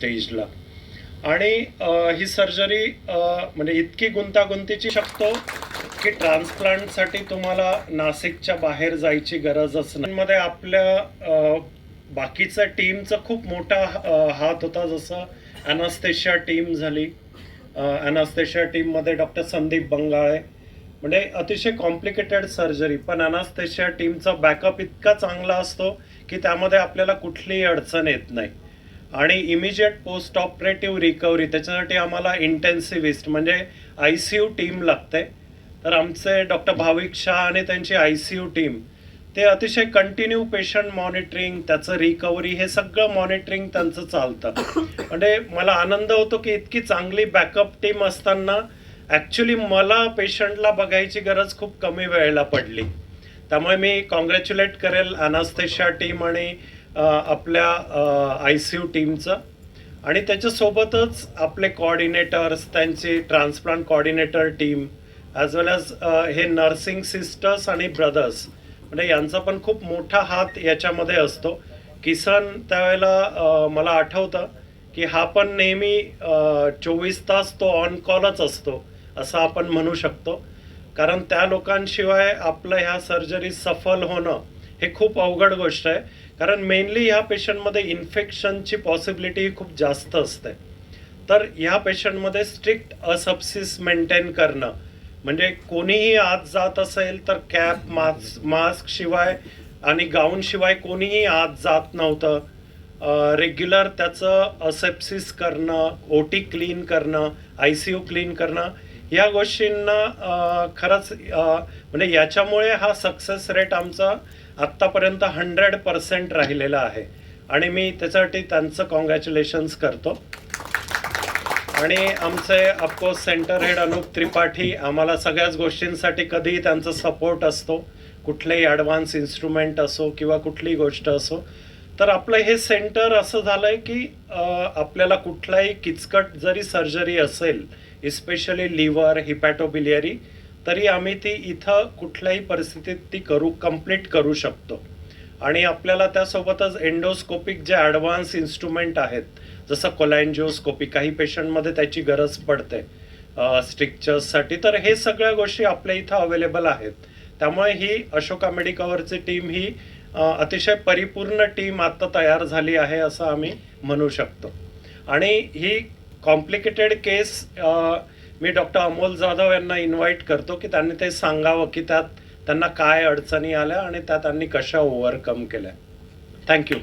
स्टेजला. आणि ही सर्जरी म्हणजे इतकी गुंतागुंतीची शकतो की ट्रान्सप्लांटसाठी तुम्हाला नाशिकच्या बाहेर जायची गरजच नाही. मध्ये आपल्या बाकीच्या टीमचा खूप मोठा हात होता. जसं ॲनास्थेशिया टीम झाली, ॲनास्थेशिया टीममध्ये डॉक्टर संदीप बंगाळे, म्हणजे अतिशय कॉम्प्लिकेटेड सर्जरी, पण ॲनास्थेशिया टीमचा बॅकअप इतका चांगला असतो की त्यामध्ये आपल्याला कुठलीही अडचण येत नाही. आणि इमिजिएट पोस्ट ऑपरेटिव्ह रिकव्हरी, त्याच्यासाठी आम्हाला इंटेन्सिव्हिस्ट म्हणजे ICU टीम लागते. तर आमचे डॉक्टर भाविक शाह आणि त्यांची ICU टीम ते अतिशय कंटिन्यू पेशंट मॉनिटरिंग, त्याचं रिकव्हरी, हे सगळं मॉनिटरिंग त्यांचं चालतं. म्हणजे मला आनंद होतो की इतकी चांगली बॅकअप टीम असताना ॲक्च्युली मला पेशंटला बघायची गरज खूप कमी वेळेला पडली. त्यामुळे मी कॉंग्रॅच्युलेट करेल ॲनास्थेशिया टीम आणि आपल्या ICU टीमचं. आणि त्याच्यासोबतच आपले कोऑर्डिनेटर्स, त्यांची ट्रान्सप्लांट कोऑर्डिनेटर टीम, ॲज वेल ॲज हे नर्सिंग सिस्टर्स आणि ब्रदर्स, म्हणजे यांचा पण खूप मोठा हात याच्यामध्ये असतो. किसन त्यावेळेला मला आठवतं की हा पण नेहमी 24 तास तो ऑन कॉलच असतो असं आपण म्हणू शकतो. कारण त्या लोकांशिवाय आपलं ह्या सर्जरी सफल होणं हे खूप अवघड गोष्ट आहे. कारण मेनली ह्या पेशंटमध्ये इन्फेक्शनची पॉसिबिलिटी खूप जास्त असते. तर ह्या पेशंटमध्ये स्ट्रिक्ट असप्सिस मेंटेन करणं, म्हणजे कोणीही आत जात असेल तर कॅप, मास्क शिवाय आणि गाऊन शिवाय कोणीही आत जात नव्हतं. रेग्युलर त्याचं असेप्सिस करणं, OT क्लीन करणं, ICU क्लीन करणं, या गोष्टींना खरंच म्हणजे याच्यामुळे हा सक्सेस रेट आमचा आत्तापर्यंत 100% राहिलेला आहे. आणि मी त्याच्यासाठी त्यांचं कॉंग्रॅच्युलेशन्स करतो. आणि आमचे of course centre head Anup Tripathi, आम्हाला सगळ्याच गोष्टींसाठी कधीही त्यांचा सपोर्ट असतो, कुठलेही ॲडव्हान्स इन्स्ट्रुमेंट असो किंवा कुठलीही गोष्ट असो. तर आपलं हे सेंटर असं झालं आहे की आपल्याला कुठलाही किचकट जरी सर्जरी असेल, इस्पेशली लिव्हर, हिपॅटोबिलियरी, तरी आम्ही ती इथं कुठल्याही परिस्थितीत ती कंप्लीट करू शकतो. आणि आपल्याला त्यासोबतच एंडोस्कोपिक जे ॲडव्हान्स इन्स्ट्रुमेंट आहेत, जसं कोलॅन्जिओस्कोपी, काही पेशंटमध्ये त्याची गरज पडते स्ट्रिक्चर्ससाठी, तर हे सगळ्या गोष्टी आपल्या इथं अवेलेबल आहेत. त्यामुळे ही अशोका मेडिकवरची टीम ही अतिशय परिपूर्ण टीम आता तयार झाली आहे असं आम्ही म्हणू शकतो. आणि ही कॉम्प्लिकेटेड केस मी डॉक्टर अमोल जाधव यांना इन्व्हाइट करतो की त्यांनी ते सांगावं की त्यात त्यांना काय अडचणी आल्या आणि त्या त्यांनी कशा ओव्हरकम केल्या. थँक्यू.